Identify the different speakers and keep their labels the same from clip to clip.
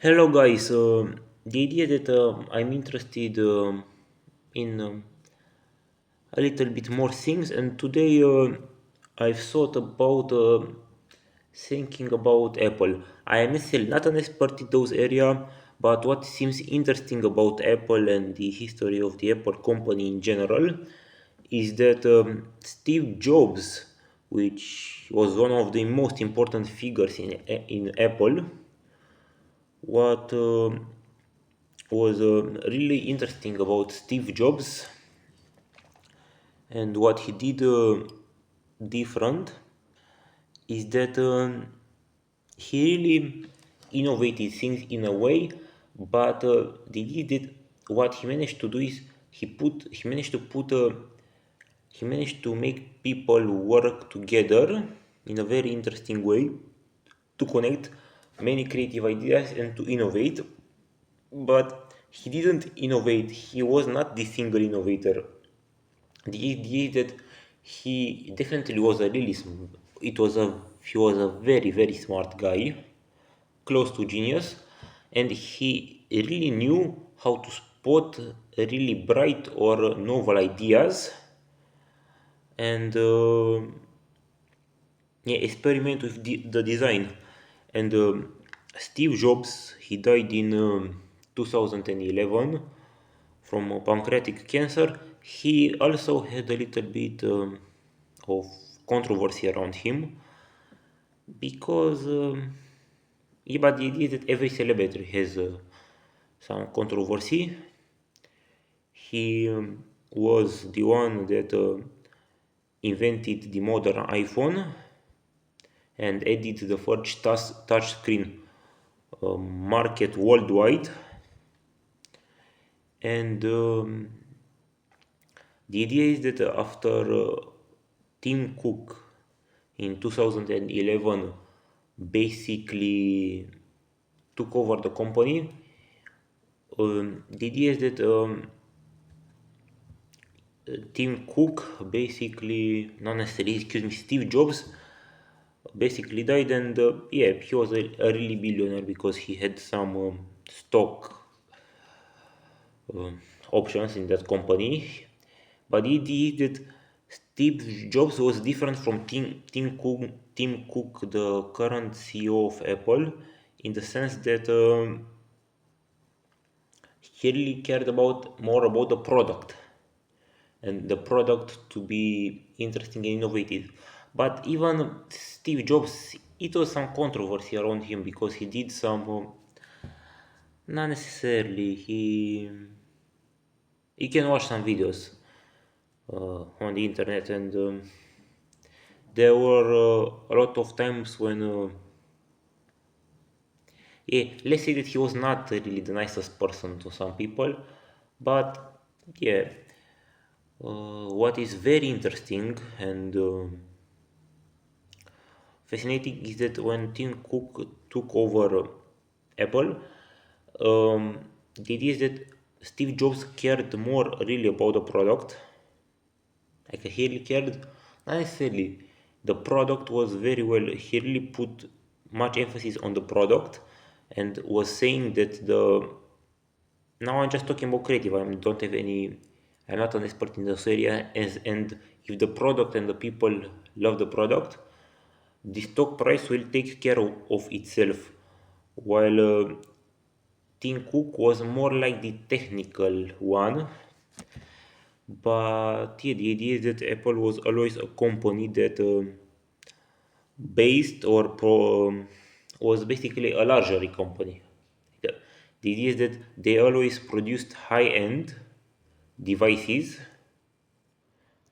Speaker 1: Hello, guys. The idea that I'm interested in a little bit more things, and today I've thought about thinking about Apple. I am still not an expert in those area, but what seems interesting about Apple and the history of the Apple company in general is that Steve Jobs, which was one of the most important figures in Apple, what was really interesting about Steve Jobs and what he did different is that he really innovated things in a way, but the did what he managed to do is he managed to make people work together in a very interesting way to connect many creative ideas and to innovate, but he didn't innovate. He was not the single innovator. The idea that he definitely was a really it was a he was a very smart guy, close to genius, and he really knew how to spot really bright or novel ideas and yeah, experiment with the design. And Steve Jobs, he died in 2011 from pancreatic cancer. He also had a little bit of controversy around him because yeah, but the idea that every celebrity has some controversy. He was the one that invented the modern iPhone and added the first touch screen market worldwide. And the idea is that after Tim Cook in 2011 basically took over the company, the idea is that Tim Cook basically, not necessarily, excuse me, Steve Jobs basically died, and yeah, he was a really billionaire because he had some stock options in that company. But it is that Steve Jobs was different from Tim Cook, the current CEO of Apple, in the sense that he really cared about more about the product and the product to be interesting and innovative. But even Steve Jobs, it was some controversy around him because he did some, not necessarily, you can watch some videos on the internet, and there were a lot of times when yeah, let's say that he was not really the nicest person to some people, but yeah, what is very interesting and fascinating is that when Tim Cook took over Apple, the idea is that Steve Jobs cared more really about the product. Like he really cared, not necessarily. The product was very well. He really put much emphasis on the product, and was saying that the. Now I'm just talking about creative. I don't have any. I'm not an expert in this area. And if the product and the people love the product, the stock price will take care of itself. While Tim Cook was more like the technical one, but yeah, the idea is that Apple was always a company that based or was basically a luxury company. The idea is that they always produced high-end devices.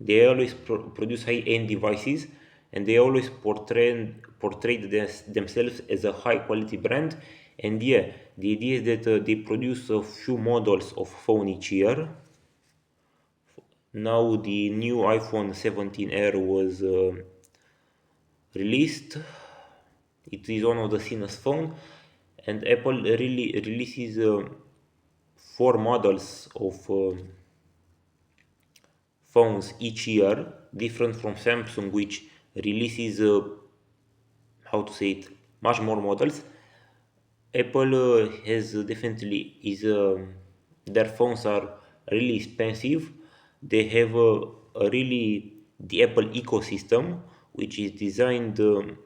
Speaker 1: They always produce high-end devices, and they always portrayed themselves as a high-quality brand. And yeah, the idea is that they produce a few models of phone each year. Now the new iPhone 17 Air was released. It is one of the thinnest phone, and Apple really releases four models of phones each year, different from Samsung, which releases how to say it, much more models. Apple has definitely is their phones are really expensive. They have a really the Apple ecosystem, which is designed to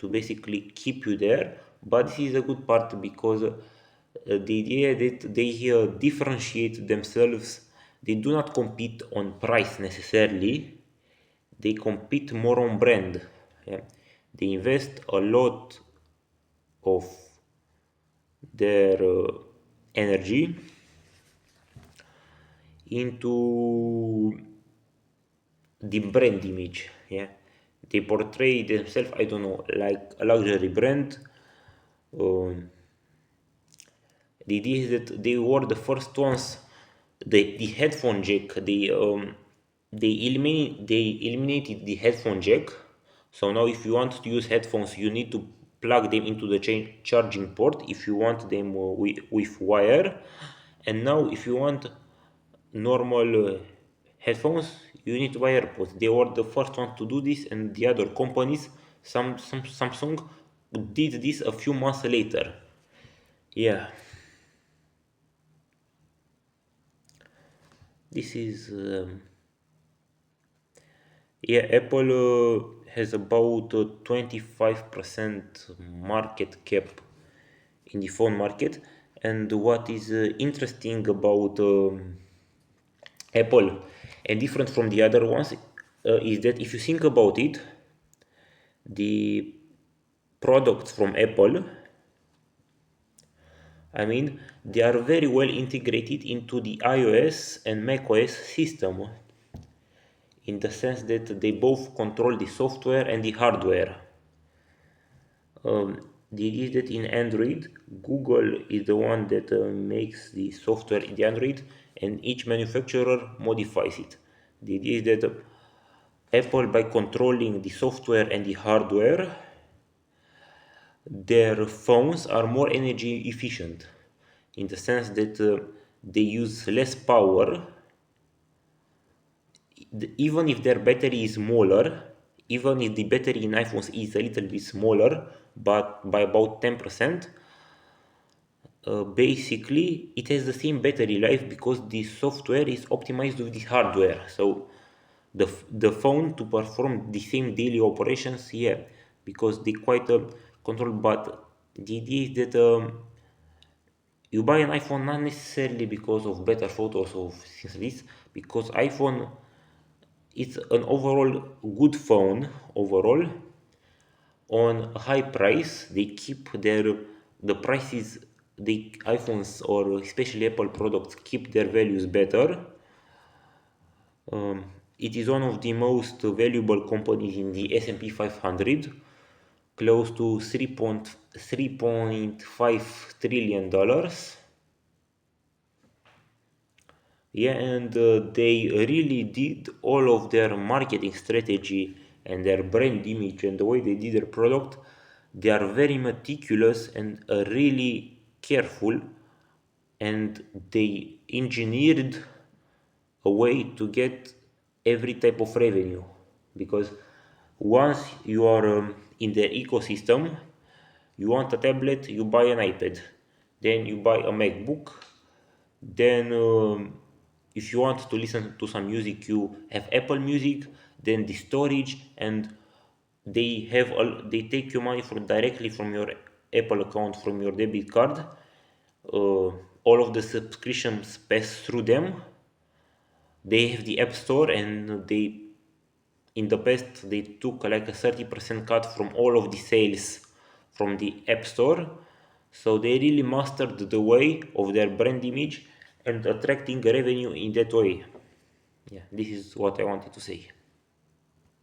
Speaker 1: basically keep you there. But this is a good part because the idea that they differentiate themselves, they do not compete on price necessarily. They compete more on brand. Yeah. They invest a lot of their energy into the brand image. Yeah, they portray themselves, I don't know, like a luxury brand. um, the idea is that they were the first ones. The headphone jack, they eliminated the headphone jack. So now if you want to use headphones, you need to plug them into the charging port if you want them with wire. And now if you want normal headphones, you need to buy AirPods. They were the first one to do this, and the other companies, some Samsung, did this a few months later. Yeah, this is yeah. Apple has about 25% market cap in the phone market, and what is interesting about Apple and different from the other ones is that if you think about it, the products from Apple, I mean, they are very well integrated into the iOS and macOS system in the sense that they both control the software and the hardware. The idea is that in Android, Google is the one that makes the software in the Android, and each manufacturer modifies it. The idea is that Apple, by controlling the software and the hardware, their phones are more energy efficient in the sense that they use less power. Even if their battery is smaller, even if the battery in iPhones is a little bit smaller, but by about 10%, basically it has the same battery life because the software is optimized with the hardware. So the phone to perform the same daily operations, yeah, because they quite control. But the idea is that you buy an iPhone not necessarily because of better photos or things like this, because iPhone it's an overall good phone overall on a high price. They keep the prices, the iPhones or especially Apple products keep their values better. It is one of the most valuable companies in the S&P 500, close to 3.5 trillion dollars. Yeah, and they really did all of their marketing strategy and their brand image and the way they did their product. They are very meticulous and really careful, and they engineered a way to get every type of revenue, because once you are in the ecosystem, you want a tablet, you buy an iPad, then you buy a MacBook, then if you want to listen to some music, you have Apple Music, then the storage, and they take your money from directly from your Apple account, from your debit card. All of the subscriptions pass through them. They have the App Store, and they in the past they took like a 30% cut from all of the sales from the App Store. So they really mastered the way of their brand image and attracting revenue in that way. Yeah, this is what I wanted to say.